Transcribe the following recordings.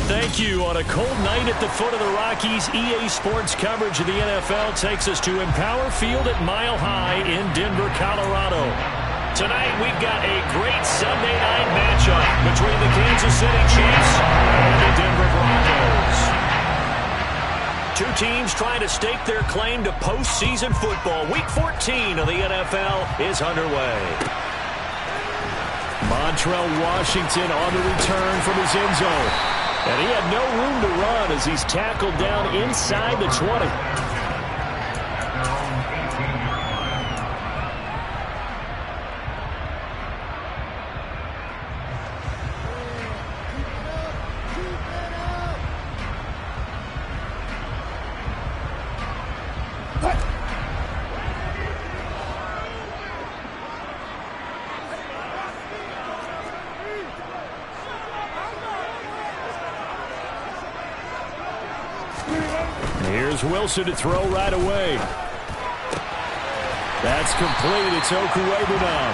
Thank you. On a cold night at the foot of the Rockies, EA Sports coverage of the NFL takes us to Empower Field at Mile High in Denver, Colorado. Tonight, we've got a great Sunday night matchup between the Kansas City Chiefs and the Denver Broncos. Two teams trying to stake their claim to postseason football. Week 14 of the NFL is underway. Montrell Washington on the return from his end zone. And he had no room to run as he's tackled down inside the 20. Here's Wilson to throw right away. That's complete. It's Okuegbunam.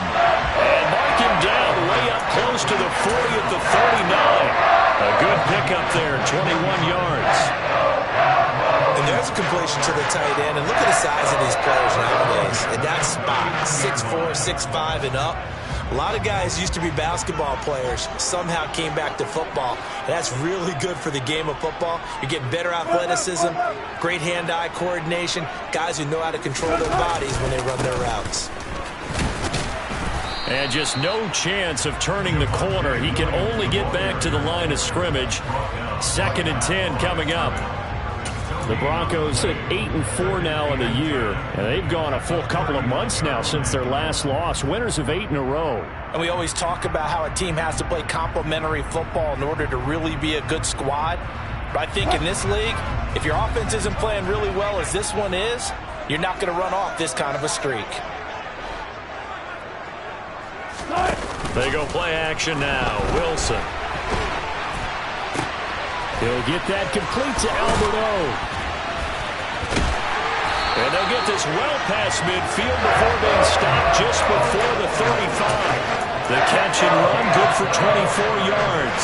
And mark him down way up close to the 40 at the 39. A good pickup there, 21 yards. And there's a completion to the tight end. And look at the size of these players nowadays. In that spot, 6'4", 6'5", and up. A lot of guys used to be basketball players, somehow came back to football. That's really good for the game of football. You get better athleticism, great hand-eye coordination, guys who know how to control their bodies when they run their routes. And just no chance of turning the corner. He can only get back to the line of scrimmage. 2nd and 10 coming up. The Broncos at 8-4 now in the year, and they've gone a full couple of months now since their last loss. Winners of 8 in a row. And we always talk about how a team has to play complementary football in order to really be a good squad. But I think in this league, if your offense isn't playing really well as this one is, you're not going to run off this kind of a streak. They go play action now. Wilson. He'll get that complete to Albert O. And they'll get this well past midfield before being stopped just before the 35. The catch and run good for 24 yards.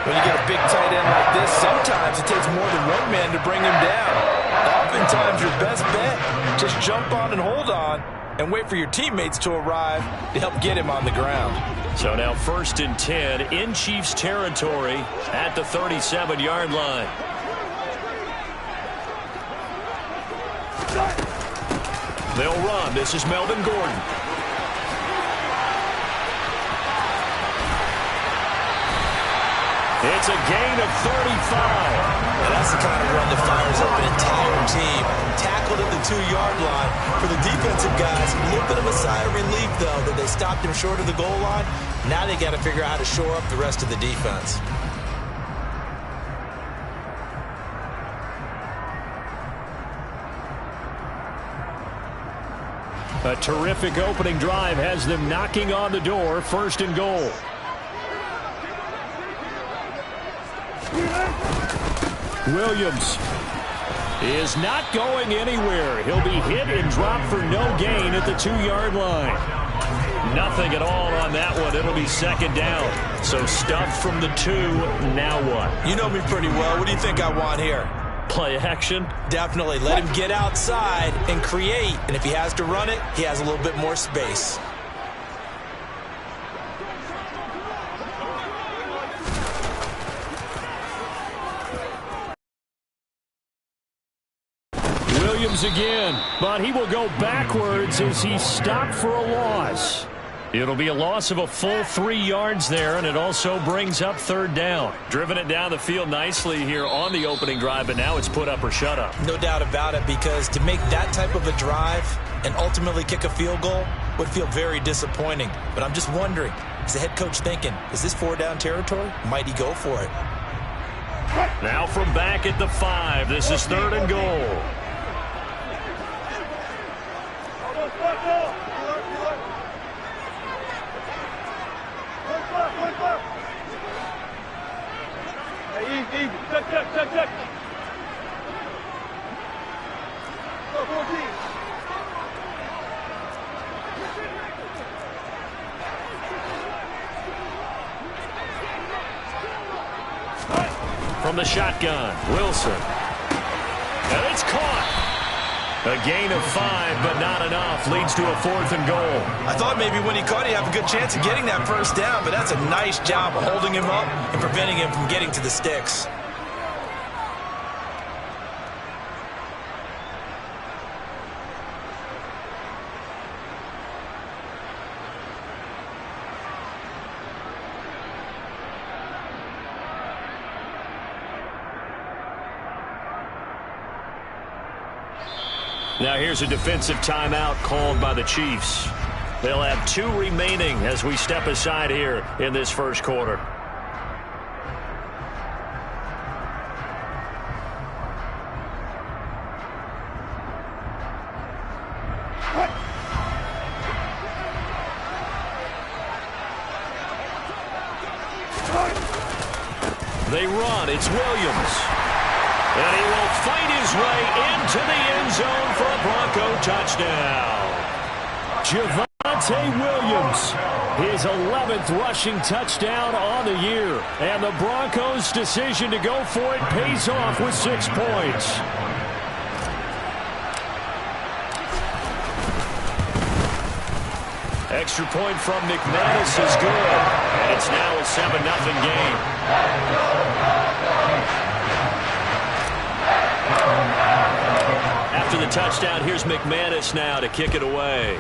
When you get a big tight end like this, sometimes it takes more than one man to bring him down. Oftentimes your best bet, just jump on and hold on and wait for your teammates to arrive to help get him on the ground. So now 1st and 10 in Chiefs territory at the 37-yard line. They'll run. This is Melvin Gordon. It's a gain of 35. And that's the kind of run that fires up an entire team. Tackled at the 2-yard line. For the defensive guys, a little bit of a sigh of relief, though, that they stopped him short of the goal line. Now they got to figure out how to shore up the rest of the defense. A terrific opening drive has them knocking on the door. 1st and goal. Williams is not going anywhere. He'll be hit and dropped for no gain at the 2-yard line. Nothing at all on that one. It'll be 2nd down. So stuffed from the 2. Now what? You know me pretty well. What do you think I want here? Play action? Definitely. Let him get outside and create. And if he has to run it, he has a little bit more space. Williams again, but he will go backwards as he's stopped for a loss. It'll be a loss of a full 3 yards there, and it also brings up 3rd down. Driven it down the field nicely here on the opening drive, but now it's put up or shut up. No doubt about it, because to make that type of a drive and ultimately kick a field goal would feel very disappointing. But I'm just wondering, is the head coach thinking, is this 4-down territory? Might he go for it? Now from back at the 5, this is 3rd and goal. Check. Go, 14. From the shotgun, Wilson. And it's caught. A gain of 5, but not enough. Leads to a 4th and goal. I thought maybe when he caught it, he'd have a good chance of getting that first down, but that's a nice job of holding him up and preventing him from getting to the sticks. Now here's a defensive timeout called by the Chiefs. They'll have 2 remaining as we step aside here in this first quarter. They run. It's Williams. And he will fight his way into the end zone for a Bronco touchdown. Javonte Williams, his 11th rushing touchdown on the year. And the Broncos' decision to go for it pays off with 6 points. Extra point from McManus is good. And it's now a 7-0 game. After the touchdown, here's McManus now to kick it away.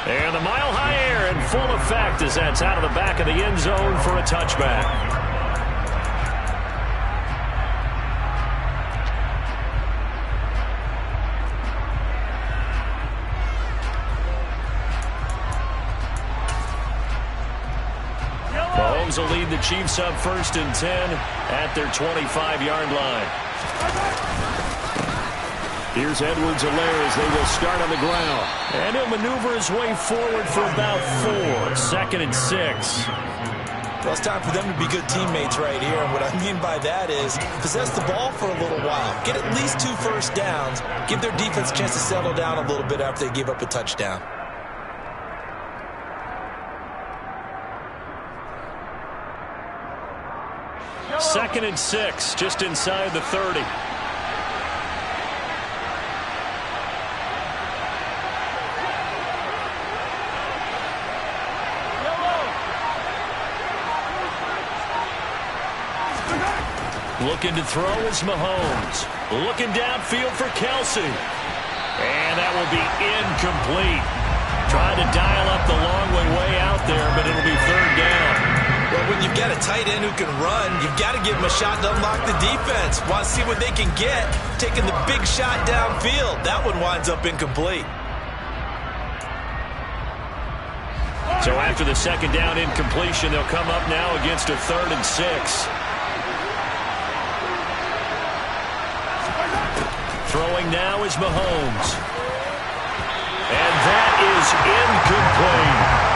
And the mile-high air in full effect as that's out of the back of the end zone for a touchback. Mahomes will lead the Chiefs up 1st and 10 at their 25-yard line. Here's Edwards-Helaire as they will start on the ground. And he'll maneuver his way forward for about 4. 2nd and 6. Well, it's time for them to be good teammates right here. And what I mean by that is possess the ball for a little while. Get at least 2 first downs. Give their defense a chance to settle down a little bit after they give up a touchdown. Second and 6, just inside the 30. Looking to throw is Mahomes. Looking downfield for Kelsey. And that will be incomplete. Trying to dial up the long way out there, but it'll be 3rd down. Well, when you've got a tight end who can run, you've got to give him a shot to unlock the defense. Want to see what they can get. Taking the big shot downfield. That one winds up incomplete. So after the 2nd down incompletion, they'll come up now against a 3rd and 6. Throwing now is Mahomes. And that is incomplete.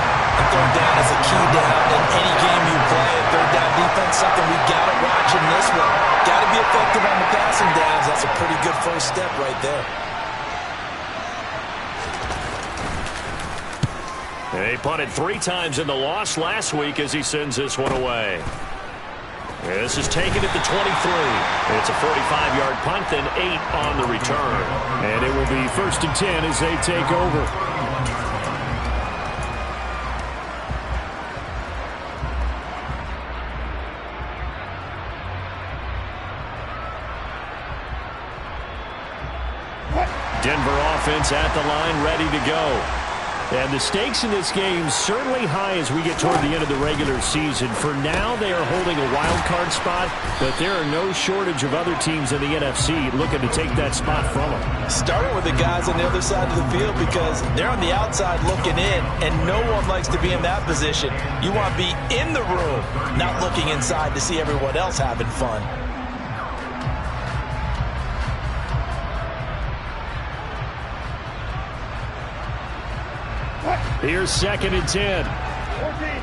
Third down is a key down in any game you play. Third down defense, something we got to watch in this one. Got to be effective on the passing downs. That's a pretty good first step right there. They punted 3 times in the loss last week as he sends this one away. This is taken at the 23. It's a 45-yard punt, then 8 on the return. And it will be 1st and 10 as they take over. Denver offense at the line, ready to go. And the stakes in this game certainly high as we get toward the end of the regular season. For now, they are holding a wild card spot, but there are no shortage of other teams in the NFC looking to take that spot from them. Starting with the guys on the other side of the field because they're on the outside looking in, and no one likes to be in that position. You want to be in the room, not looking inside to see everyone else having fun. Here's 2nd and 10. 14.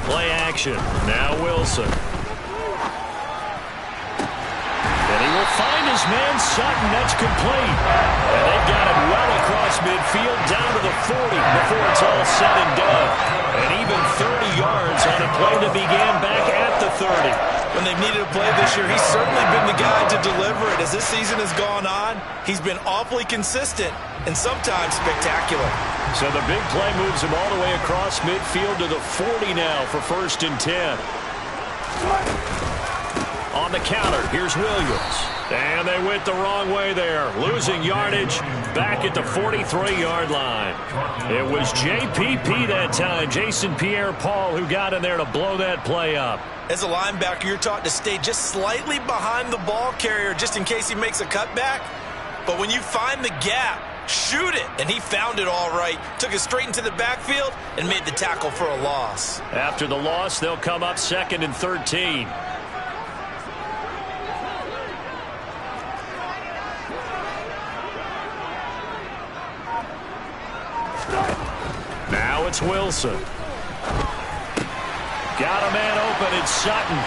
Play action. Now Wilson. He will find his man Sutton. That's complete. And they've got it well across midfield down to the 40 before it's all said and done. And even 30 yards on a play that began back at the 30. When they've needed a play this year, he's certainly been the guy to deliver it. As this season has gone on, he's been awfully consistent and sometimes spectacular. So the big play moves him all the way across midfield to the 40 now for 1st and 10. On the counter, here's Williams. And they went the wrong way there. Losing yardage back at the 43-yard line. It was JPP that time, Jason Pierre-Paul, who got in there to blow that play up. As a linebacker, you're taught to stay just slightly behind the ball carrier just in case he makes a cutback. But when you find the gap, shoot it. And he found it all right. Took it straight into the backfield and made the tackle for a loss. After the loss, they'll come up 2nd and 13. Now it's Wilson. Got a man open, it's Sutton.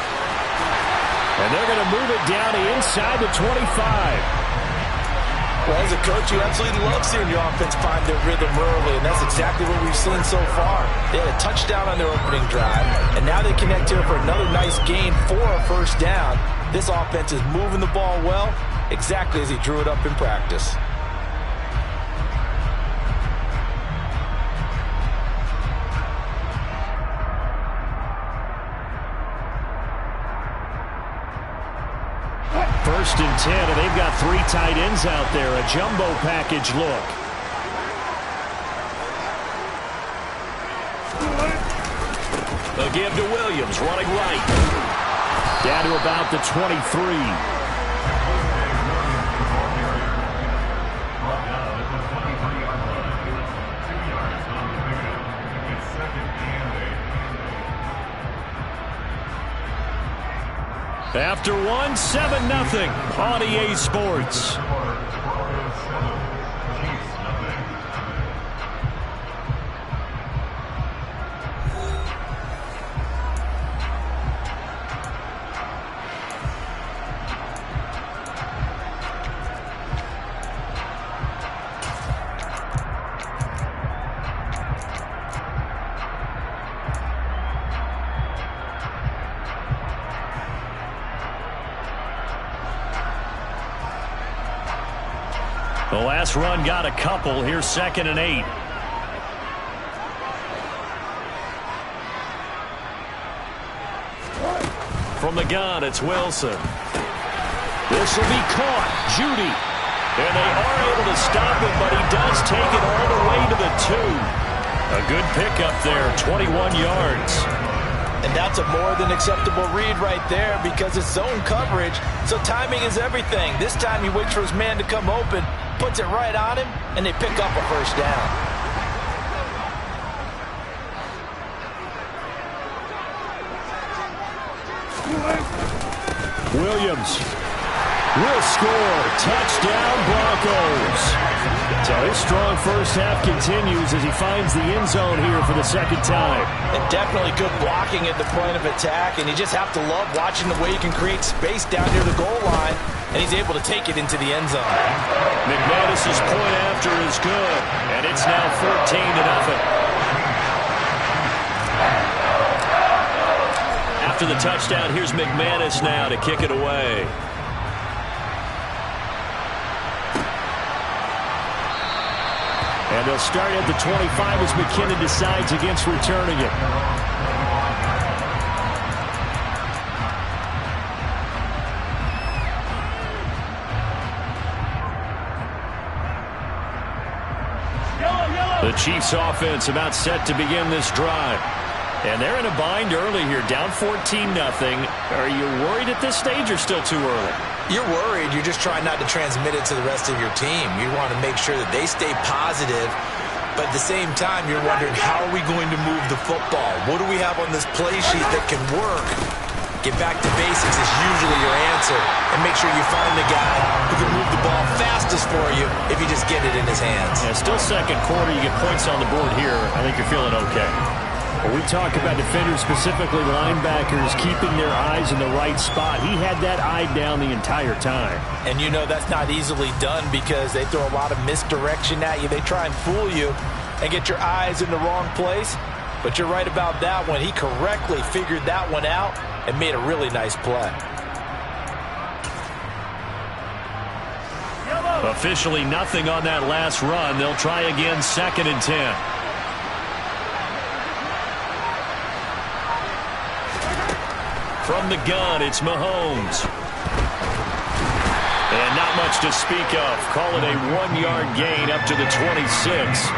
And they're going to move it down to inside the 25. Well, as a coach, you absolutely love seeing your offense find their rhythm early, and that's exactly what we've seen so far. They had a touchdown on their opening drive, and now they connect here for another nice gain for a 1st down. This offense is moving the ball well, exactly as he drew it up in practice. First and 10, and they've got 3 tight ends out there. A jumbo package look. They'll give to Williams, running right. Down to about the 23. After 1, 7-0 on EA Sports. The last run got a couple. Here's 2nd and 8. From the gun, it's Wilson. This will be caught. Judy. And they are able to stop him, but he does take it all the way to the 2. A good pickup there, 21 yards. And that's a more than acceptable read right there because it's zone coverage, so timing is everything. This time he waits for his man to come open, puts it right on him, and they pick up a 1st down. Williams will score. Touchdown, Broncos. So his strong 1st half continues as he finds the end zone here for the 2nd time. And definitely good blocking at the point of attack, and you just have to love watching the way he can create space down near the goal line, and he's able to take it into the end zone. McManus's point after is good, and it's now 14-0. After the touchdown, here's McManus now to kick it away. And they'll start at the 25 as McKinnon decides against returning it. The Chiefs offense about set to begin this drive. And they're in a bind early here, down 14-0. Are you worried at this stage or still too early? You're worried. You're just trying not to transmit it to the rest of your team. You want to make sure that they stay positive. But at the same time, you're wondering, how are we going to move the football? What do we have on this play sheet that can work? Get back to basics is usually your answer. And make sure you find the guy who can move the ball fastest for you if you just get it in his hands. Yeah, still 2nd quarter. You get points on the board here. I think you're feeling okay. When we talk about defenders, specifically linebackers, keeping their eyes in the right spot, he had that eye down the entire time. And you know that's not easily done because they throw a lot of misdirection at you. They try and fool you and get your eyes in the wrong place. But you're right about that one. He correctly figured that one out and made a really nice play. Officially nothing on that last run. They'll try again, 2nd and 10. From the gun, it's Mahomes. And not much to speak of. Call it a 1-yard gain up to the 26.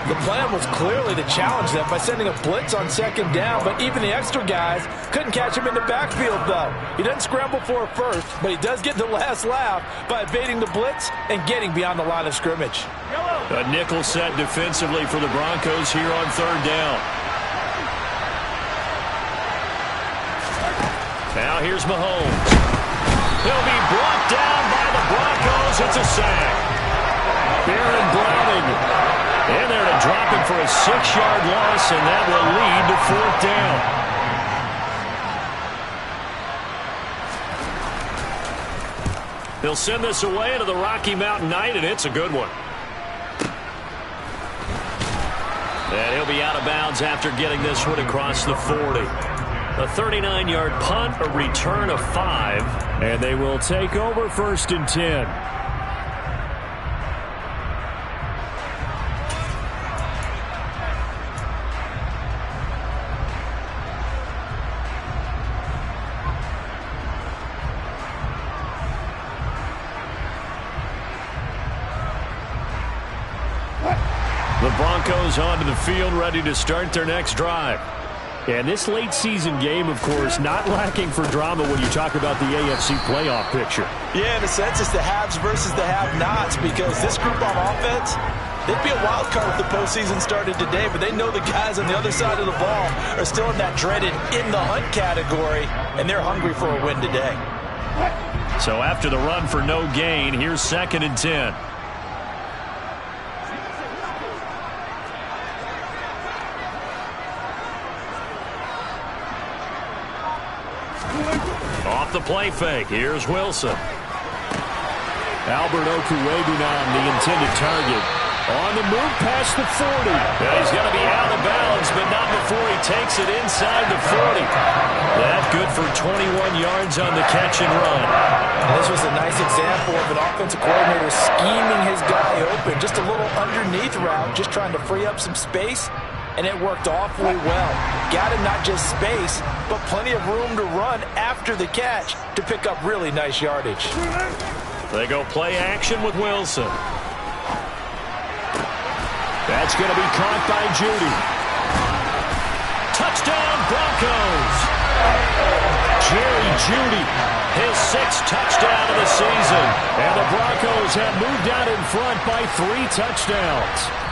The plan was clearly to challenge them by sending a blitz on 2nd down, but even the extra guys couldn't catch him in the backfield, though. He doesn't scramble for a first, but he does get the last laugh by evading the blitz and getting beyond the line of scrimmage. A nickel set defensively for the Broncos here on 3rd down. Now here's Mahomes. He'll be brought down by the Broncos. It's a sack. Baron Browning in there to drop him for a 6-yard loss, and that will lead to 4th down. They'll send this away to the Rocky Mountain Night, and it's a good one. And he'll be out of bounds after getting this one across the 40. A 39-yard punt, a return of 5, and they will take over 1st and 10. The Broncos onto the field, ready to start their next drive. And this late season game, of course, not lacking for drama when you talk about the AFC playoff picture. Yeah, in a sense, it's the haves versus the have-nots because this group on offense, they'd be a wild card if the postseason started today, but they know the guys on the other side of the ball are still in that dreaded in-the-hunt category, and they're hungry for a win today. So after the run for no gain, here's 2nd and 10. Off the play fake, here's Wilson. Albert Okwuegbunam, the intended target. On the move past the 40. He's going to be out of bounds, but not before he takes it inside the 40. That good for 21 yards on the catch and run. And this was a nice example of an offensive coordinator scheming his guy open. Just a little underneath route, just trying to free up some space. And it worked awfully well. Got him not just space, but plenty of room to run after the catch to pick up really nice yardage. They go play action with Wilson. That's going to be caught by Jeudy. Touchdown, Broncos. Jerry Jeudy, his 6th touchdown of the season. And the Broncos have moved out in front by 3 touchdowns.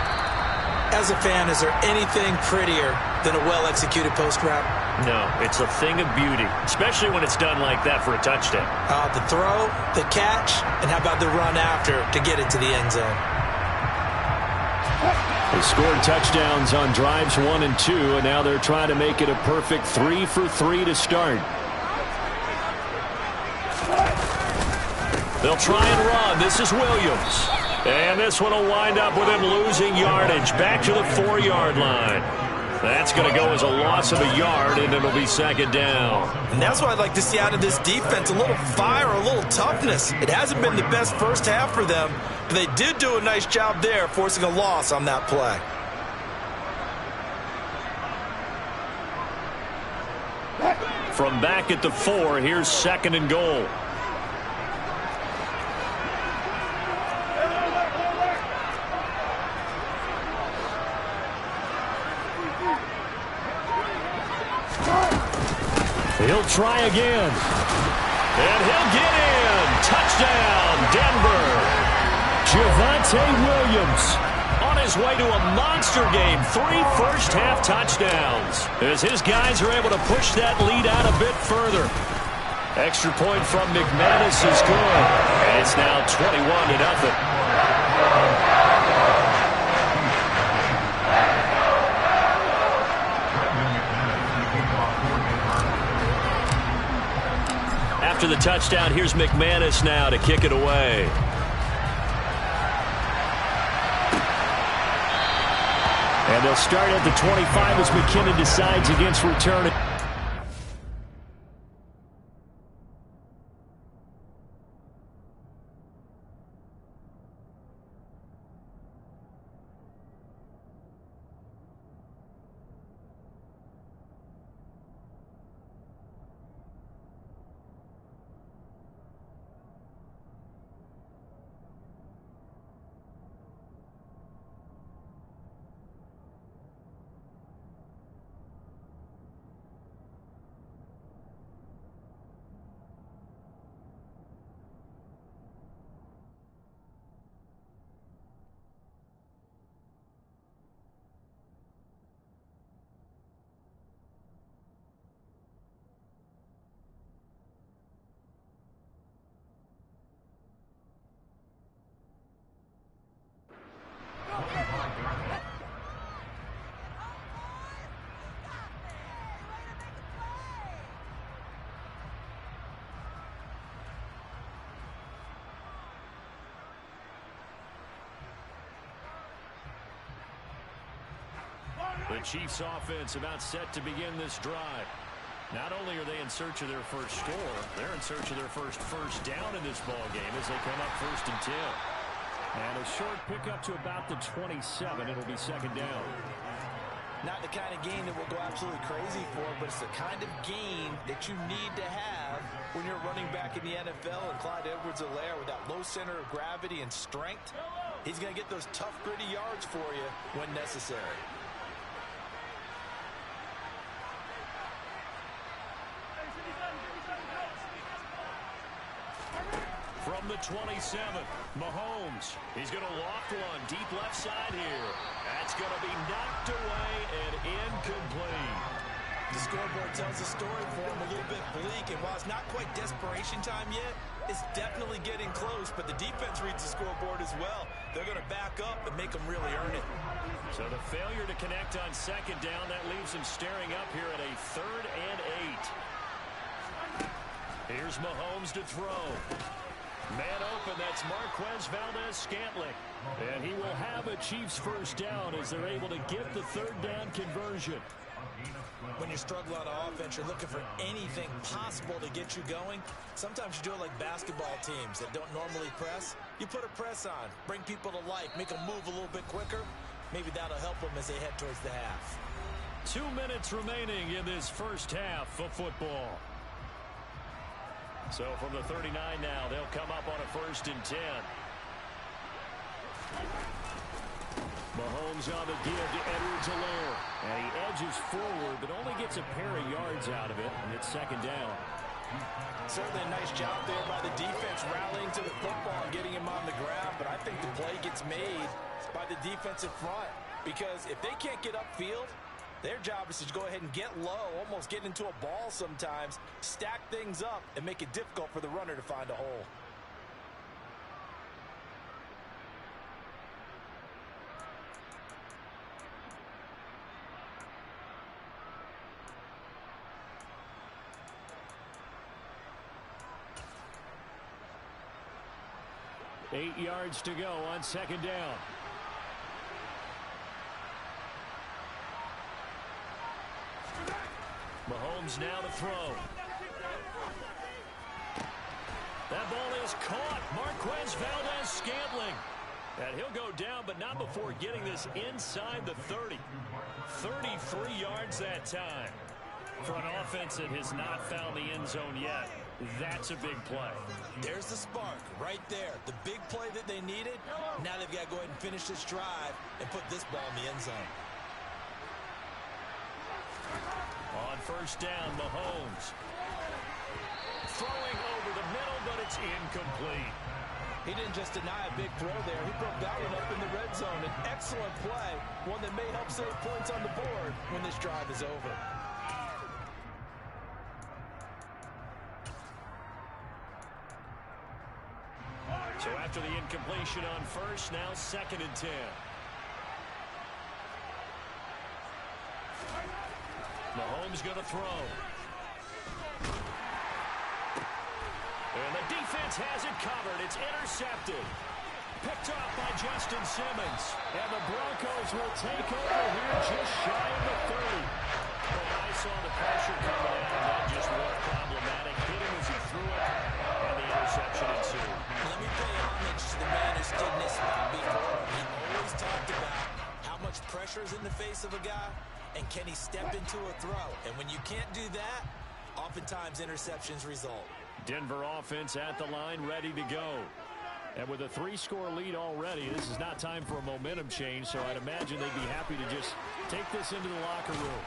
As a fan, is there anything prettier than a well-executed post route? No, it's a thing of beauty, especially when it's done like that for a touchdown. The throw, the catch, and how about the run after to get it to the end zone? They scored touchdowns on drives 1 and 2, and now they're trying to make it a perfect 3 for 3 to start. They'll try and run. This is Williams. And this one will wind up with him losing yardage back to the 4-yard line. That's going to go as a loss of a yard, and it'll be 2nd down. And that's what I'd like to see out of this defense, a little fire, a little toughness. It hasn't been the best first half for them, but they did do a nice job there, forcing a loss on that play. From back at the 4, here's 2nd and goal. He'll try again. And he'll get in. Touchdown, Denver. Javonte Williams on his way to a monster game. 3 first-half touchdowns as his guys are able to push that lead out a bit further. Extra point from McManus is good. And it's now 21-0. after the touchdown. Here's McManus now to kick it away. And they'll start at the 25 as McKinnon decides against returning. The Chiefs offense about set to begin this drive. Not only are they in search of their first score, they're in search of their first down in this ball game as they come up 1st and 10. And a short pickup to about the 27. It'll be 2nd down. Not the kind of gain that we'll go absolutely crazy for, but it's the kind of gain that you need to have when you're running back in the NFL. And Clyde Edwards-Helaire, with that low center of gravity and strength, he's going to get those tough, gritty yards for you when necessary. From the 27, Mahomes. He's going to loft one deep left side here. That's going to be knocked away and incomplete. The scoreboard tells a story for him, a little bit bleak, and while it's not quite desperation time yet, it's definitely getting close, but the defense reads the scoreboard as well. They're going to back up and make them really earn it. So the failure to connect on 2nd down, that leaves them staring up here at a 3rd and 8. Here's Mahomes to throw. Man open, that's Marquez Valdes-Scantling. And he will have a Chiefs first down as they're able to get the 3rd down conversion. When you struggle on offense, you're looking for anything possible to get you going. Sometimes you do it like basketball teams that don't normally press. You put a press on, bring people to life, make them move a little bit quicker. Maybe that'll help them as they head towards the half. 2 minutes remaining in this first half of football. So from the 39 now, they'll come up on a 1st and 10. Mahomes on the give to Edwards-Helaire. And he edges forward, but only gets a pair of yards out of it, and it's 2nd down. Certainly a nice job there by the defense rallying to the football and getting him on the ground, but I think the play gets made by the defensive front, because if they can't get upfield, their job is to go ahead and get low, almost get into a ball sometimes, stack things up, and make it difficult for the runner to find a hole. Eight yards to go on 2nd down. Mahomes now to throw. That ball is caught. Marquez Valdes-Scantling. And he'll go down, but not before getting this inside the 30. 33 yards that time. For an offense that has not found the end zone yet, that's a big play. There's the spark right there. The big play that they needed. Now they've got to go ahead and finish this drive and put this ball in the end zone. On 1st down, Mahomes. Throwing over the middle, but it's incomplete. He didn't just deny a big throw there. He broke that one up in the red zone. An excellent play. One that may help save points on the board when this drive is over. So after the incompletion on 1st, now 2nd and 10. Mahomes going to throw. And the defense has it covered. It's intercepted. Picked off by Justin Simmons. And the Broncos will take over here just shy of the 30. Well, I saw the pressure coming out, and that just was problematic. Hit him as he threw it, and the interception ensued. Let me pay homage to the man who stood this spot before. He always talked about how much pressure is in the face of a guy, and can he step into a throw. And when you can't do that, oftentimes interceptions result. Denver offense at the line, ready to go. And with a 3-score lead already, this is not time for a momentum change, so I'd imagine they'd be happy to just take this into the locker room.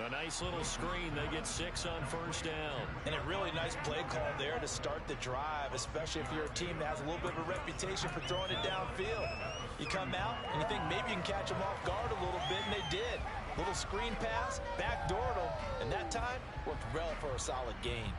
A nice little screen. They get 6 on first down. And a really nice play call there to start the drive, especially if you're a team that has a little bit of a reputation for throwing it downfield. You come out and you think maybe you can catch them off guard a little bit, and they did. Little screen pass, backdoored them, and that time worked well for a solid gain.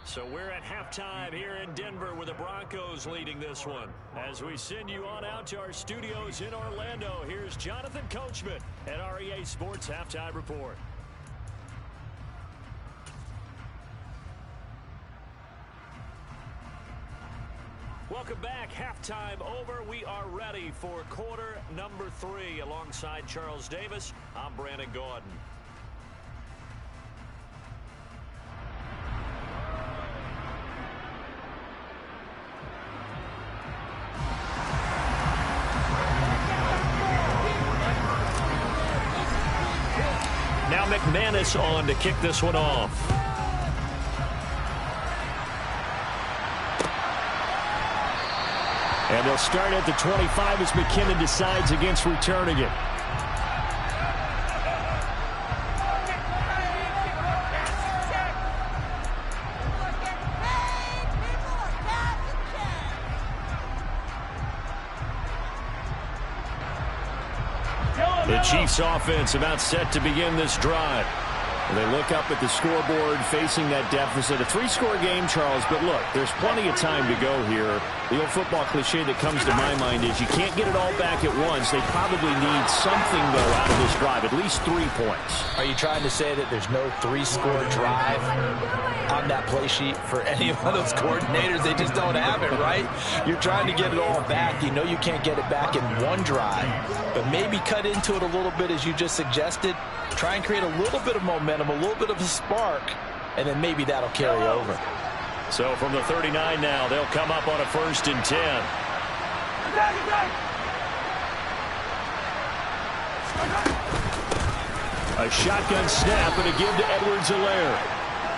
So we're at halftime here in Denver with the Broncos leading this one. As we send you on out to our studios in Orlando, here's Jonathan Coachman at REA Sports Halftime Report. Welcome back. Halftime over. We are ready for quarter number 3. Alongside Charles Davis, I'm Brandon Gaudin. Now McManus on to kick this one off. And they'll start at the 25 as McKinnon decides against returning it. The Chiefs offense about set to begin this drive. And they look up at the scoreboard facing that deficit. A 3-score game, Charles, but look, there's plenty of time to go here. The old football cliche that comes to my mind is you can't get it all back at once. They probably need something, though, out of this drive, at least 3 points. Are you trying to say that there's no 3-score drive on that play sheet for any of those coordinators? They just don't have it, right? You're trying to get it all back. You know you can't get it back in one drive, but maybe cut into it a little bit as you just suggested. Try and create a little bit of momentum, a little bit of a spark, and then maybe that'll carry over. So from the 39 now, they'll come up on a 1st and 10. A shotgun snap and a give to Edwards-Helaire.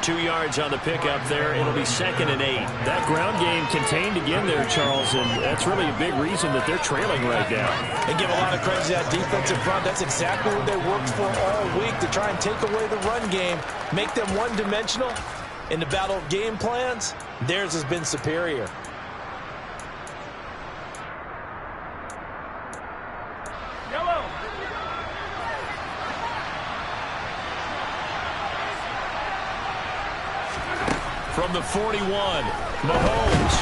2 yards on the pickup there. It'll be 2nd and 8. That ground game contained again there, Charles, and that's really a big reason that they're trailing right now. They give a lot of credit to that defensive front. That's exactly what they worked for all week, to try and take away the run game, make them one-dimensional. In the battle of game plans, theirs has been superior. From the 41, Mahomes.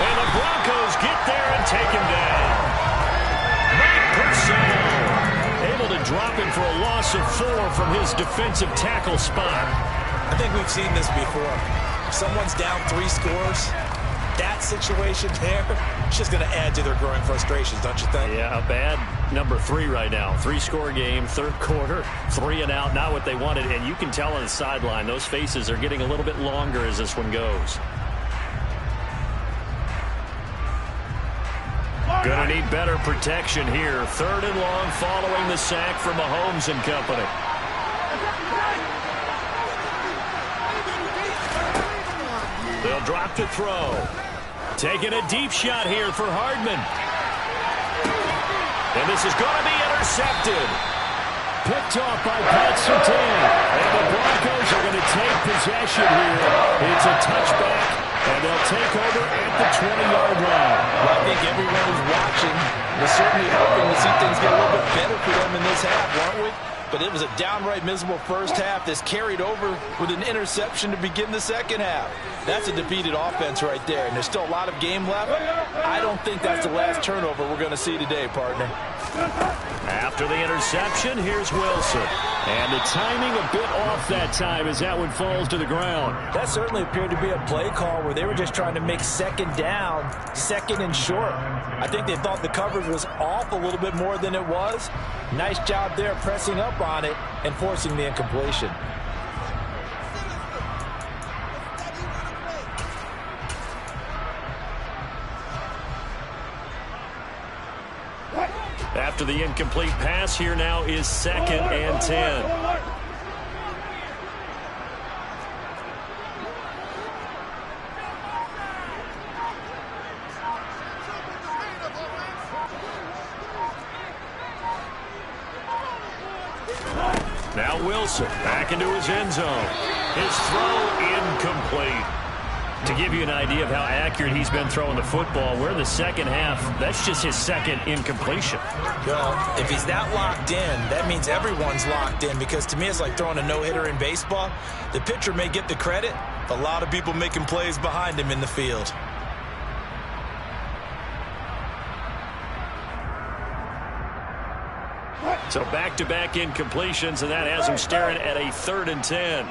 And the Broncos get there and take him down. Mike Purcell able to drop him for a loss of 4 from his defensive tackle spot. I think we've seen this before. If someone's down 3 scores, that situation there, it's just going to add to their growing frustrations, don't you think? Yeah, a bad number 3 right now. 3-score game, 3rd quarter, 3 and out, not what they wanted. And you can tell on the sideline, those faces are getting a little bit longer as this one goes. Gonna need better protection here. 3rd and long following the sack from Mahomes and company. They'll drop to throw. Taking a deep shot here for Hardman. And this is going to be intercepted. Picked off by Pat Surtain. And the Broncos are going to take possession here. It's a touchback, and they'll take over at the 20-yard line. Well, I think everyone who's watching is certainly hoping to see things get a little bit better for them in this half, aren't we? but it was a downright miserable first half that's carried over with an interception to begin the second half. That's a defeated offense right there, and there's still a lot of game left. I don't think that's the last turnover we're going to see today, partner. After the interception, here's Wilson. And the timing a bit off that time as that one falls to the ground. That certainly appeared to be a play call where they were just trying to make second down, second and short. I think they thought the coverage was off a little bit more than it was. Nice job there pressing up on it and forcing the incompletion. After the incomplete pass, here now is 2nd and 10. Now Wilson back into his end zone. His throw incomplete. To give you an idea of how accurate he's been throwing the football, we're in the second half. That's just his second incompletion. Well, if he's that locked in, that means everyone's locked in, because to me it's like throwing a no-hitter in baseball. The pitcher may get the credit, a lot of people making plays behind him in the field. So back-to-back incompletions, and that has him staring at a 3rd and 10.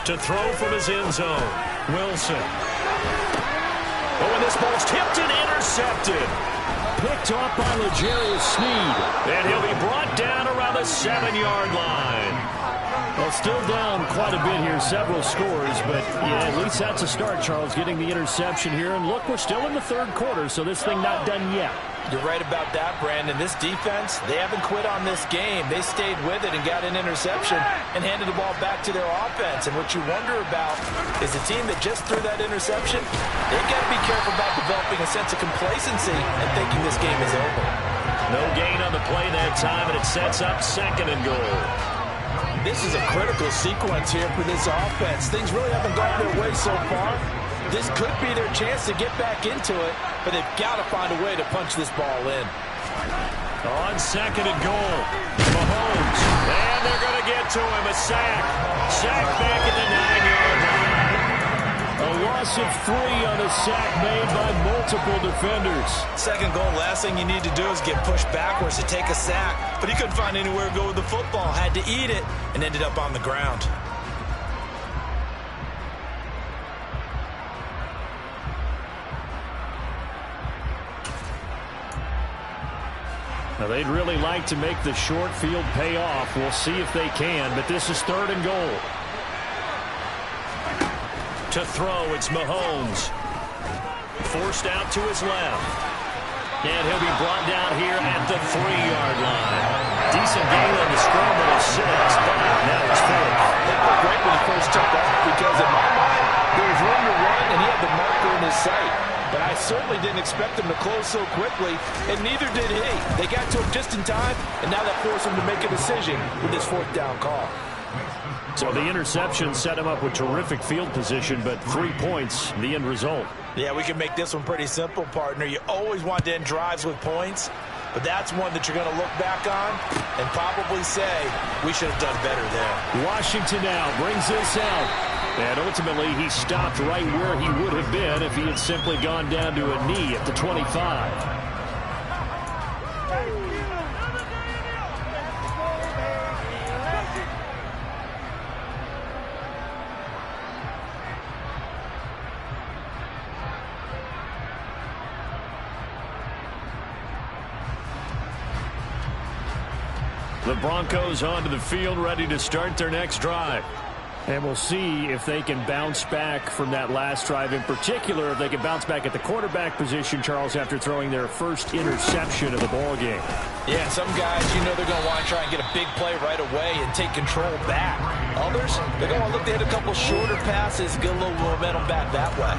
To throw from his end zone, Wilson. Oh, and this ball's tipped and intercepted. Picked off by L'Jarius Sneed. And he'll be brought down around the 7-yard line. Well, still down quite a bit here, several scores, but yeah, at least that's a start, Charles, getting the interception here. And look, we're still in the 3rd quarter, so this thing not done yet. You're right about that, Brandon. This defense, they haven't quit on this game. They stayed with it and got an interception and handed the ball back to their offense. And what you wonder about is the team that just threw that interception, they've got to be careful about developing a sense of complacency and thinking this game is over. No gain on the play that time, and it sets up 2nd and goal. This is a critical sequence here for this offense. Things really haven't gone their way so far. This could be their chance to get back into it, but they've got to find a way to punch this ball in. On 2nd and goal, Mahomes. And they're going to get to him. A sack. Sack back at the 9-yard line. A loss of 3 on a sack made by multiple defenders. 2nd goal, last thing you need to do is get pushed backwards to take a sack. But he couldn't find anywhere to go with the football. Had to eat it and ended up on the ground. Now, they'd really like to make the short field pay off. We'll see if they can, but this is 3rd and goal. To throw, it's Mahomes. Forced out to his left. And he'll be brought down here at the 3-yard line. Decent gain on the scramble of 6, but now it's 4th. That was great when he first took off, because in my mind, there was room to run, and he had the marker in his sight. But I certainly didn't expect them to close so quickly, and neither did he. They got to him just in time, and now that forced him to make a decision with this 4th down call. So the interception set him up with terrific field position, but 3 points, the end result. Yeah, we can make this one pretty simple, partner. You always want to end drives with points, but that's one that you're going to look back on and probably say, we should have done better there. Washington now brings this out. And ultimately, he stopped right where he would have been if he had simply gone down to a knee at the 25. The Broncos onto the field, ready to start their next drive. And we'll see if they can bounce back from that last drive, in particular, if they can bounce back at the quarterback position, Charles, after throwing their first interception of the ballgame. Yeah, some guys, you know, they're going to want to try and get a big play right away and take control back. Others, they're going to look to hit a couple shorter passes, get a little momentum back that way.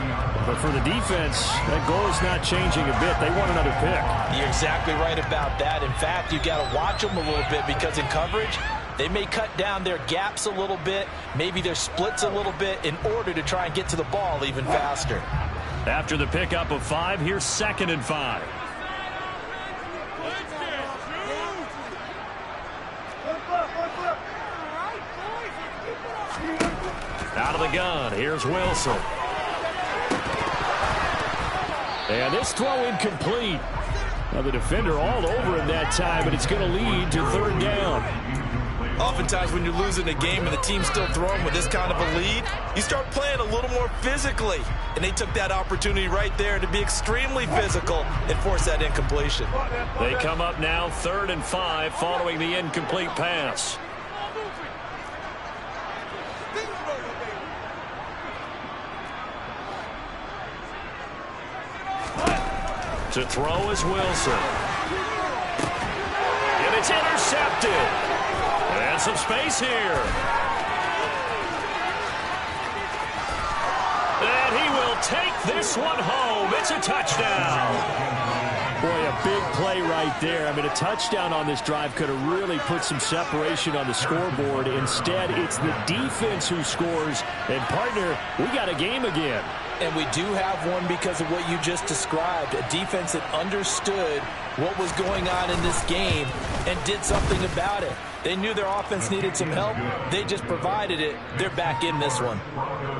But for the defense, that goal is not changing a bit. They want another pick. You're exactly right about that. In fact, you got to watch them a little bit, because in coverage, They may cut down their gaps a little bit, maybe their splits a little bit in order to try and get to the ball even faster. After the pickup of 5, here's 2nd and 5. Out of the gun, here's Wilson. And this throw incomplete. Now the defender all over him that time, but it's going to lead to 3rd down. Oftentimes when you're losing a game and the team's still throwing with this kind of a lead, you start playing a little more physically. And they took that opportunity right there to be extremely physical and force that incompletion. They come up now 3rd and 5 following the incomplete pass. To throw is Wilson. And it's intercepted. And some space here. And he will take this one home. It's a touchdown. Boy, a big play right there. I mean, a touchdown on this drive could have really put some separation on the scoreboard. Instead, it's the defense who scores. And, partner, we got a game again. And we do have one because of what you just described, a defense that understood what was going on in this game and did something about it. They knew their offense needed some help. They just provided it. They're back in this one.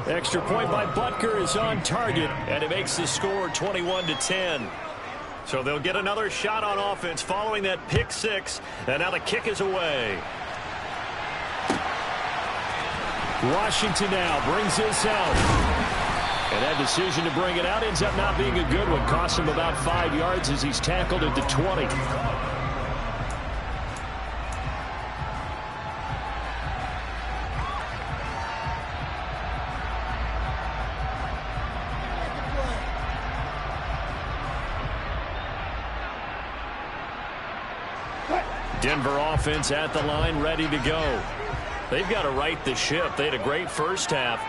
Extra point by Butker is on target, and it makes the score 21-10. So they'll get another shot on offense following that pick 6, and now the kick is away. Washington now brings this out. And that decision to bring it out ends up not being a good one. Costs him about 5 yards as he's tackled at the 20. Denver offense at the line, ready to go. They've got to right the ship. They had a great first half,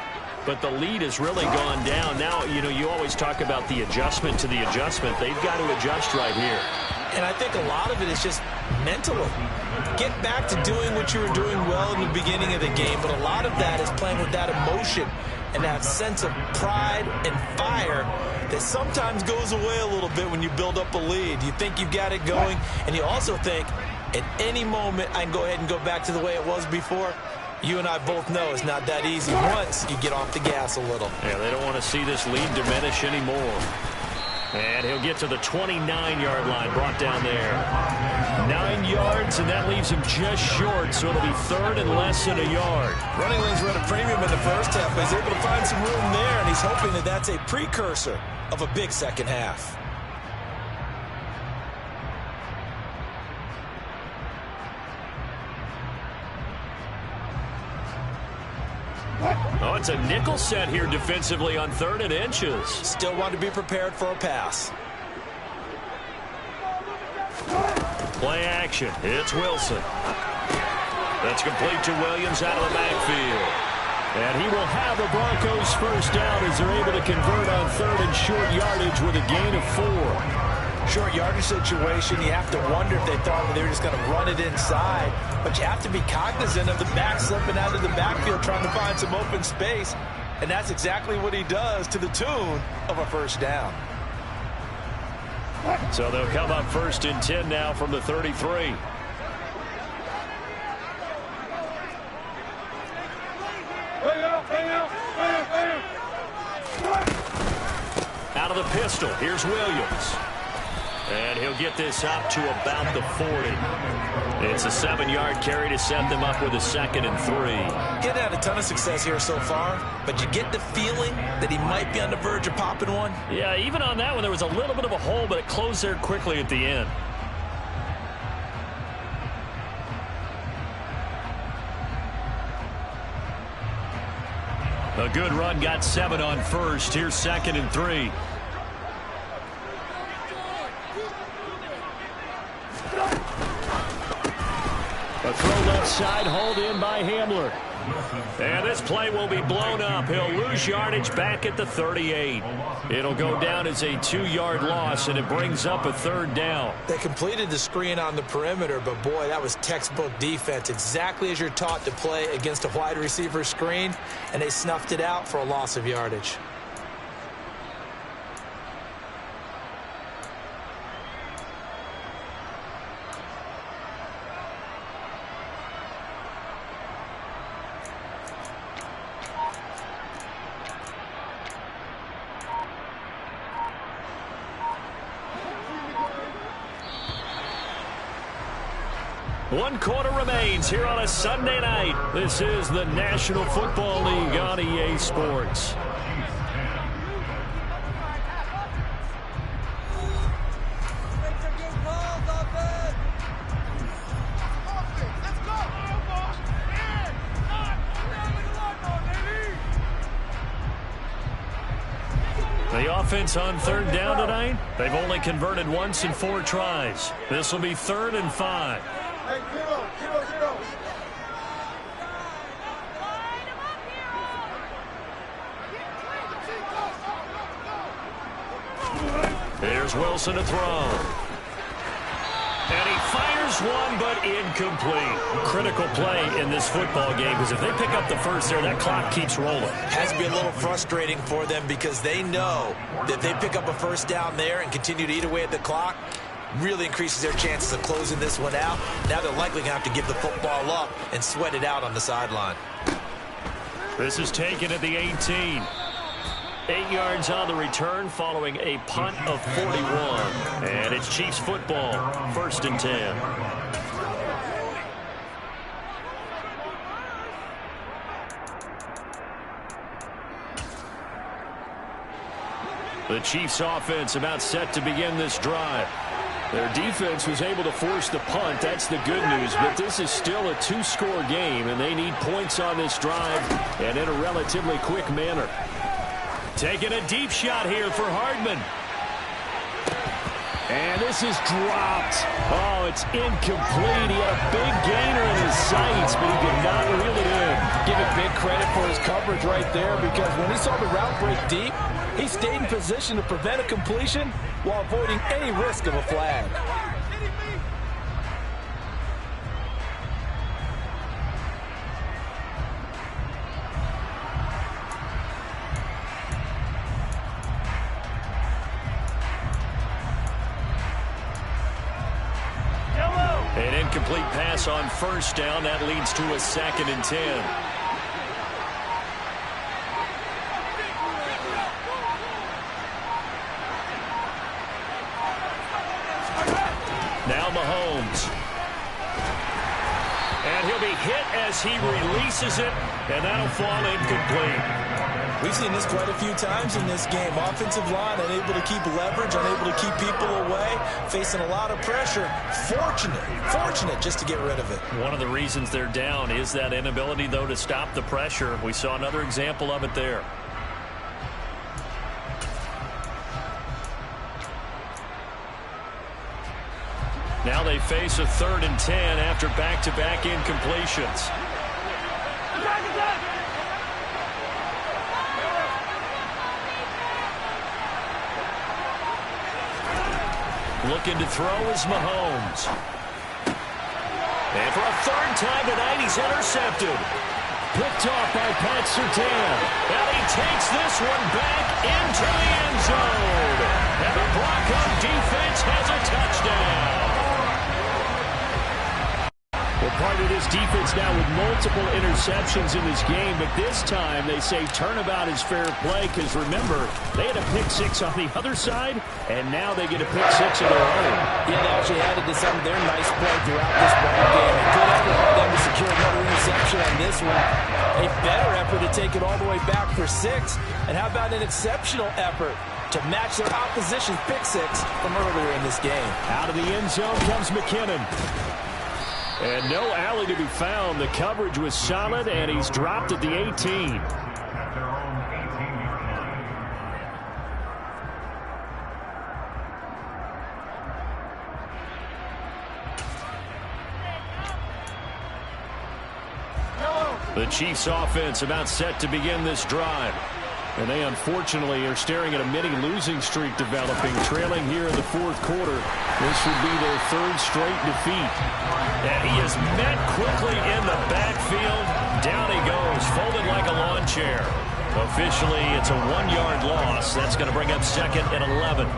but the lead has really gone down. Now, you know, you always talk about the adjustment to the adjustment. They've got to adjust right here. And I think a lot of it is just mentally. Get back to doing what you were doing well in the beginning of the game, but a lot of that is playing with that emotion and that sense of pride and fire that sometimes goes away a little bit when you build up a lead. You think you've got it going, and you also think, at any moment, I can go ahead and go back to the way it was before. You and I both know it's not that easy once you get off the gas a little. Yeah, they don't want to see this lead diminish anymore. And he'll get to the 29-yard line, brought down there. 9 yards, and that leaves him just short, so it'll be third and less than a yard. Running lanes were at a premium in the first half, but he's able to find some room there, and he's hoping that that's a precursor of a big second half. Oh, it's a nickel set here defensively on 3rd and inches. Still want to be prepared for a pass. Play action. It's Wilson. That's complete to Williams out of the backfield. And he will have the Broncos first down as they're able to convert on 3rd and short yardage with a gain of 4. Short yardage situation, you have to wonder if they thought they were just going to run it inside. But you have to be cognizant of the back slipping out of the backfield trying to find some open space. And that's exactly what he does to the tune of a first down. So they'll come up 1st and 10 now from the 33. Out of the pistol, here's Williams. And he'll get this up to about the 40. It's a 7-yard carry to set them up with a 2nd and 3. He hasn't had a ton of success here so far, but you get the feeling that he might be on the verge of popping one. Yeah, even on that one, there was a little bit of a hole, but it closed there quickly at the end. A good run, got 7 on first. Here's 2nd and 3. A throw left side, hauled in by Hamler. And this play will be blown up. He'll lose yardage back at the 38. It'll go down as a 2-yard loss, and it brings up a 3rd down. They completed the screen on the perimeter, but boy, that was textbook defense. Exactly as you're taught to play against a wide receiver screen, and they snuffed it out for a loss of yardage. One quarter remains here on a Sunday night. This is the National Football League on EA Sports. The offense on 3rd down tonight, they've only converted once in 4 tries. This will be 3rd and 5. Here's Wilson to throw. And he fires one, but incomplete. Critical play in this football game, because if they pick up the first there, that clock keeps rolling. Has to be a little frustrating for them, because they know that if they pick up a 1st down there and continue to eat away at the clock, really increases their chances of closing this one out. Now they're likely going to have to give the football up and sweat it out on the sideline. This is taken at the 18. 8 yards on the return following a punt of 41. And it's Chiefs football, 1st and 10. The Chiefs offense about set to begin this drive. Their defense was able to force the punt. That's the good news. But this is still a 2-score game, and they need points on this drive and in a relatively quick manner. Taking a deep shot here for Hardman. And this is dropped. Oh, it's incomplete. He had a big gainer in his sights, but he did not reel it in. Give it big credit for his coverage right there, because when he saw the route break deep, he stayed in position to prevent a completion while avoiding any risk of a flag. An incomplete pass on 1st down. That leads to a 2nd and 10. Now Mahomes. And he'll be hit as he releases it, and that'll fall incomplete. We've seen this quite a few times in this game. Offensive line unable to keep leverage, unable to keep people away, facing a lot of pressure. Fortunate just to get rid of it. One of the reasons they're down is that inability, though, to stop the pressure. We saw another example of it there. Now they face a 3rd and 10 after back-to-back incompletions. Looking to throw is Mahomes. And for a 3rd time tonight, he's intercepted. Picked off by Pat Surtain. And he takes this one back into the end zone. And the Bronco defense has a touchdown. Well, part of this defense now with multiple interceptions in this game, but this time they say turnabout is fair play, because remember, they had a pick 6 on the other side, and now they get a pick 6 of their own. Yeah, they actually added to some of their nice play throughout this ball game. A good effort for them to secure another interception on this one. A better effort to take it all the way back for 6. And how about an exceptional effort to match their opposition's pick 6 from earlier in this game? Out of the end zone comes McKinnon. And no alley to be found. The coverage was solid, and he's dropped at the 18. The Chiefs offense about set to begin this drive. And they unfortunately are staring at a mini losing streak developing, trailing here in the fourth quarter. This would be their third straight defeat. And he is met quickly in the backfield. Down he goes, folded like a lawn chair. Officially, it's a 1-yard loss. That's going to bring up second and 11.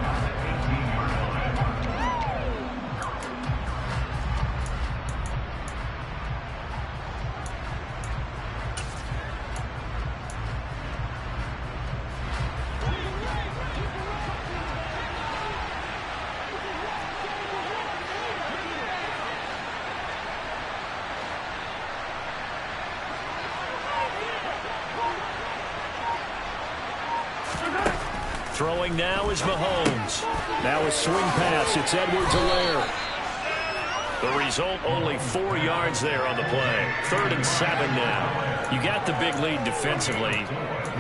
Throwing now is Mahomes. Now a swing pass. It's Edwards-Helaire. The result, only 4 yards there on the play. 3rd and 7 now. You got the big lead defensively.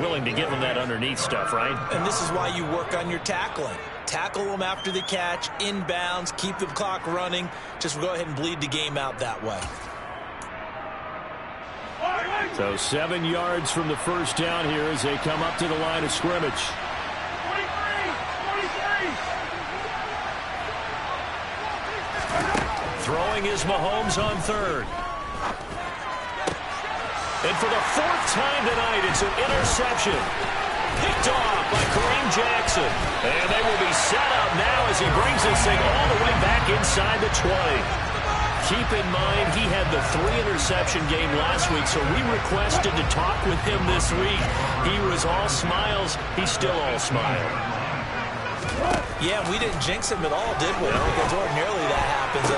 Willing to give them that underneath stuff, right? And this is why you work on your tackling. Tackle them after the catch, inbounds, keep the clock running. Just go ahead and bleed the game out that way. So 7 yards from the first down here as they come up to the line of scrimmage. Throwing is Mahomes on 3rd. And for the 4th time tonight, it's an interception. Picked off by Kareem Jackson. And they will be set up now as he brings this thing all the way back inside the 20. Keep in mind, he had the 3-interception game last week, so we requested to talk with him this week. He was all smiles. He's still all smile. Yeah, we didn't jinx him at all, did we? Because ordinarily that happens.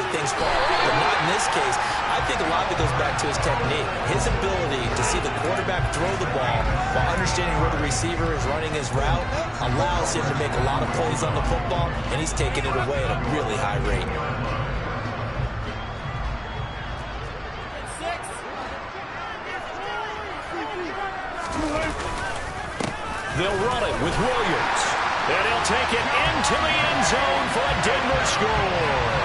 Things fall out, but not in this case. I think a lot of it goes back to his technique. His ability to see the quarterback throw the ball while understanding where the receiver is running his route allows him to make a lot of plays on the football, and he's taking it away at a really high rate. They'll run it with Williams. And he'll take it into the end zone for a Denver score.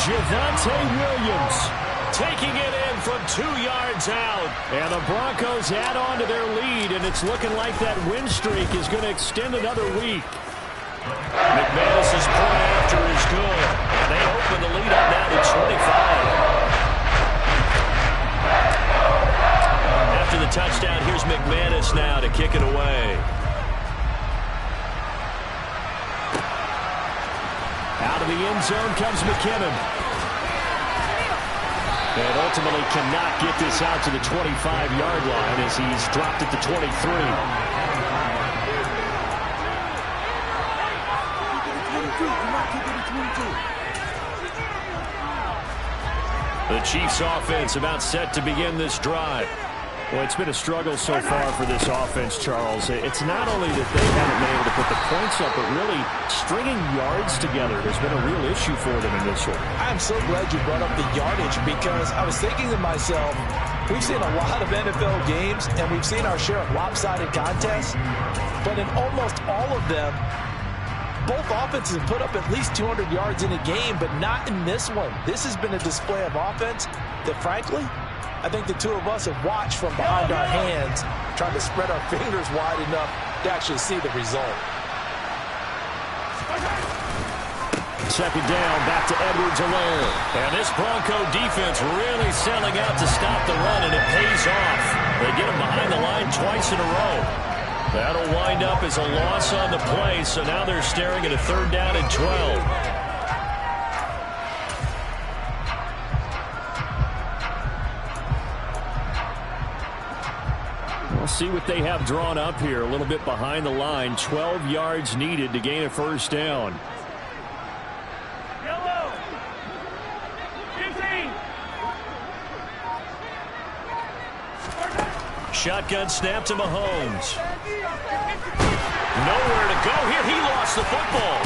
Javonte Williams taking it in from 2 yards out. And the Broncos add on to their lead, and it's looking like that win streak is going to extend another week. McManus's point after is good. They open the lead up now to 25. After the touchdown, here's McManus now to kick it away. Out of the end zone comes McKinnon. And ultimately cannot get this out to the 25-yard line as he's dropped at the 23. The Chiefs offense about set to begin this drive. Well, it's been a struggle so far for this offense, Charles. It's not only that they haven't been able to put the points up, but really stringing yards together has been a real issue for them in this one. I'm so glad you brought up the yardage because I was thinking to myself, we've seen a lot of NFL games and we've seen our share of lopsided contests, but in almost all of them, both offenses have put up at least 200 yards in a game, but not in this one. This has been a display of offense that, frankly, I think the two of us have watched from behind our hands, trying to spread our fingers wide enough to actually see the result. Second down, back to Edwards-Helaire. And this Bronco defense really selling out to stop the run, and it pays off. They get him behind the line twice in a row. That'll wind up as a loss on the play, so now they're staring at a 3rd down and 12. See what they have drawn up here. A little bit behind the line. 12 yards needed to gain a 1st down. Yellow. 15. Shotgun snap to Mahomes. Nowhere to go here. He lost the football.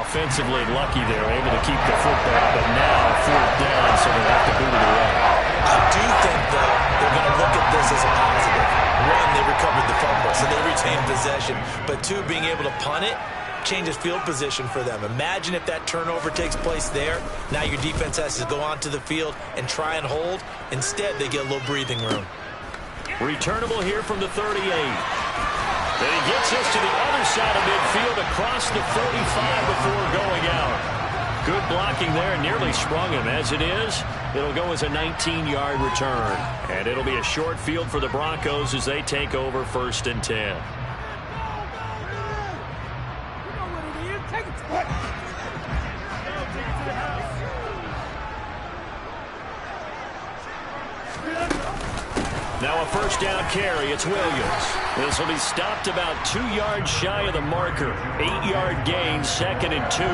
Offensively lucky there. Able to keep the football, but now 4th down, so they have to boot it away. I do think, though, they're going to look at this as a positive. 1, they recovered the fumble, so they retained possession. But 2, being able to punt it changes field position for them. Imagine if that turnover takes place there. Now your defense has to go onto the field and try and hold. Instead, they get a little breathing room. Returnable here from the 38. And he gets us to the other side of midfield across the 45 before going out. Good blocking there, nearly sprung him. As it is, it'll go as a 19-yard return. And it'll be a short field for the Broncos as they take over 1st and 10. Now a 1st down carry. It's Williams. This will be stopped about 2 yards shy of the marker. 8-yard gain, 2nd and 2.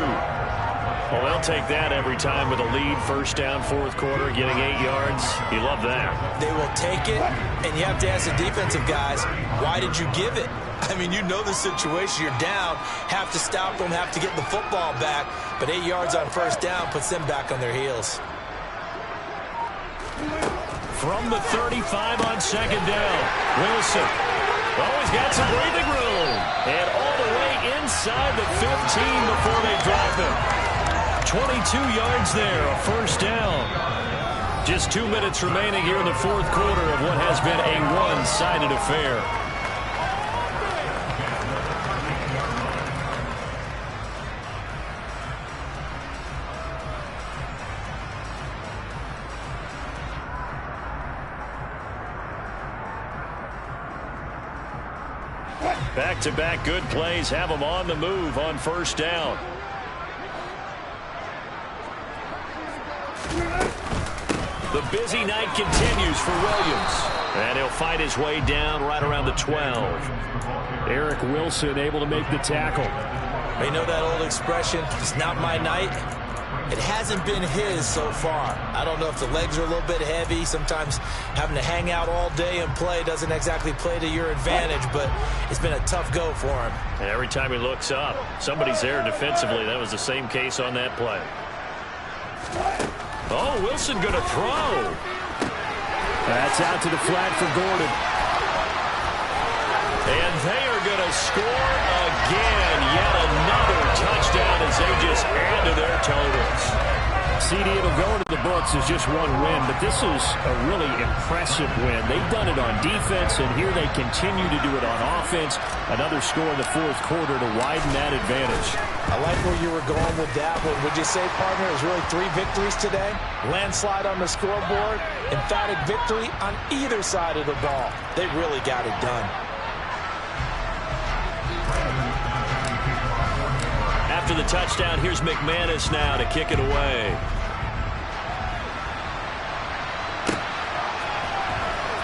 Well, they'll take that every time with a lead. 1st down, 4th quarter, getting 8 yards. You love that. They will take it, and you have to ask the defensive guys, why did you give it? I mean, you know the situation. You're down, have to stop them, have to get the football back. But 8 yards on 1st down puts them back on their heels. From the 35 on 2nd down, Wilson. Oh, he's got some breathing room. And all the way inside the 15 before they drop him. 22 yards there, a 1st down. Just 2 minutes remaining here in the 4th quarter of what has been a one-sided affair. Back-to-back good plays have them on the move on 1st down. The busy night continues for Williams. And he'll fight his way down right around the 12. Eric Wilson able to make the tackle. You know that old expression, it's not my night? It hasn't been his so far. I don't know if the legs are a little bit heavy. Sometimes having to hang out all day and play doesn't exactly play to your advantage, but it's been a tough go for him. And every time he looks up, somebody's there defensively. That was the same case on that play. Oh, Wilson going to throw. That's out to the flat for Gordon. And they are going to score again. Yet another touchdown as they just add to their totals. CD, it'll go into the books as just one win, but this is a really impressive win. They've done it on defense, and here they continue to do it on offense. Another score in the 4th quarter to widen that advantage. I like where you were going with that one. Would you say, partner, it was really 3 victories today? Landslide on the scoreboard, emphatic victory on either side of the ball. They really got it done. After the touchdown, here's McManus now to kick it away.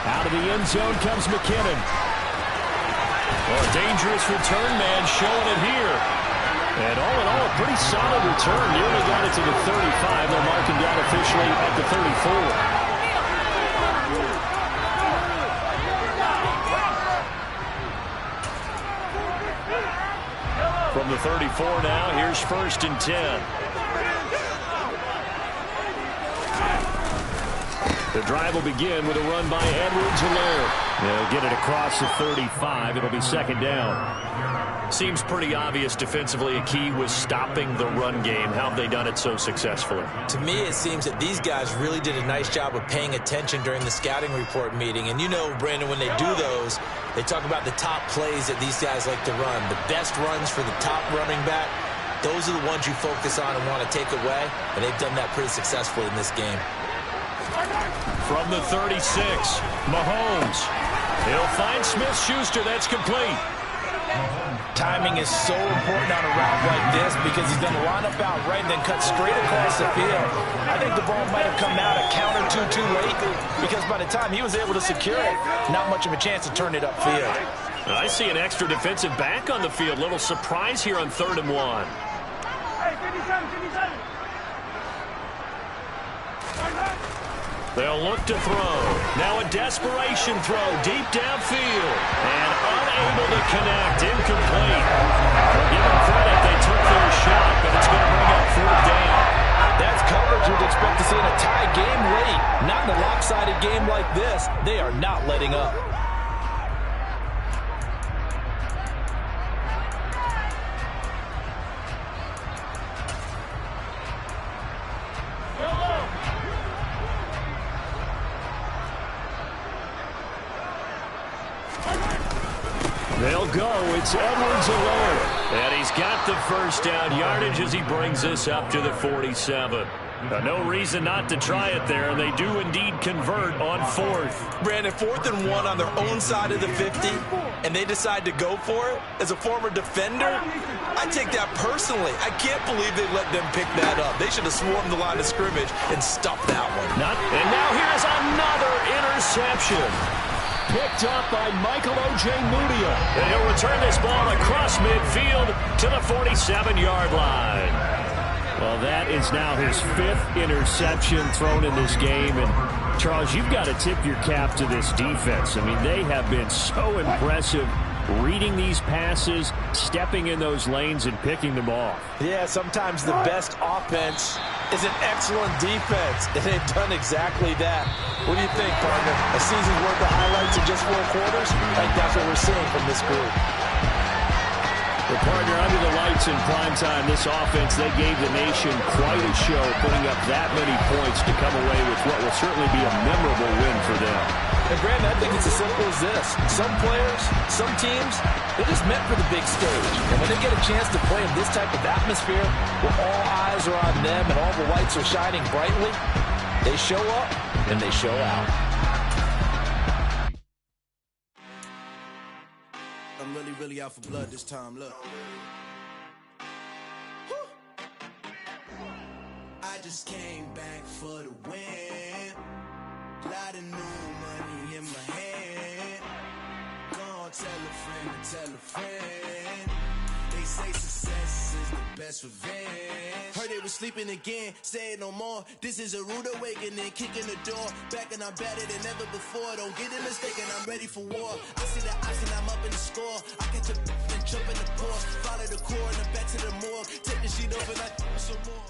Out of the end zone comes McKinnon. Well, a dangerous return man showing it here. And all in all, a pretty solid return. Nearly got it to the 35. They'll mark him down officially at the 34. From the 34 now, here's 1st and 10. The drive will begin with a run by Edwards-Helaire. They'll get it across the 35. It'll be 2nd down. Seems pretty obvious defensively a key was stopping the run game. How have they done it so successfully? To me, it seems that these guys really did a nice job of paying attention during the scouting report meeting. And you know, Brandon, when they do those, they talk about the top plays that these guys like to run. The best runs for the top running back, those are the ones you focus on and want to take away. And they've done that pretty successfully in this game. From the 36, Mahomes. He'll find Smith-Schuster. That's complete. Timing is so important on a route like this because he's going to line up out right and then cut straight across the field. I think the ball might have come out a count or two too late because by the time he was able to secure it, not much of a chance to turn it upfield. I see an extra defensive back on the field. Little surprise here on 3rd and 1. They'll look to throw. Now a desperation throw deep downfield. And unable to connect. Incomplete. We'll give them credit. They took their shot, but it's going to bring up 4th down. That's coverage you'd expect to see in a tie game late. Not in a lopsided game like this. They are not letting up. will go. It's Edwards-Helaire. And he's got the first down yardage as he brings us up to the 47. No reason not to try it there, and they do indeed convert on fourth. Brandon, 4th and 1 on their own side of the 50, and they decide to go for it. As a former defender, I take that personally. I can't believe they let them pick that up. They should have swarmed the line of scrimmage and stuffed that one. And now here's another interception. Picked up by Michael Ojemudia. And he'll return this ball across midfield to the 47-yard line. Well, that is now his 5th interception thrown in this game. And, Charles, you've got to tip your cap to this defense. I mean, they have been so impressive reading these passes, stepping in those lanes, and picking them off. Yeah, sometimes the best offense is an excellent defense, and they've done exactly that. What do you think, partner? A season's worth of highlights in just 4 quarters? I think that's what we're seeing from this group. Well, partner, under the lights in primetime, this offense, they gave the nation quite a show, putting up that many points to come away with what will certainly be a memorable win for them. And, Brandon, I think it's as simple as this. Some players, some teams, they're just meant for the big stage. And when they get a chance to play in this type of atmosphere, where all eyes are on them and all the lights are shining brightly, they show up and they show out. I'm really out for blood this time, look. I just came back for the win. Lot of new money in my hand. Gonna tell a friend to tell a friend. They say success is the best revenge. Heard they was sleeping again, say it no more. This is a rude awakening, kicking the door. Back and I'm better than ever before. Don't get it mistaken, I'm ready for war. I see the option, I'm up in the score. I get to and jump in the pool. Follow the core and I'm back to the morgue. Take the sheet off and I some more.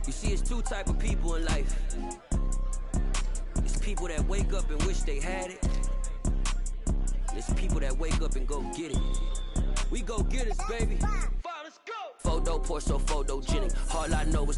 You see, it's 2 type of people in life. It's people that wake up and wish they had it. It's people that wake up and go get it. We go get it, baby. Let's go. Photo poor, so photogenic. All I know is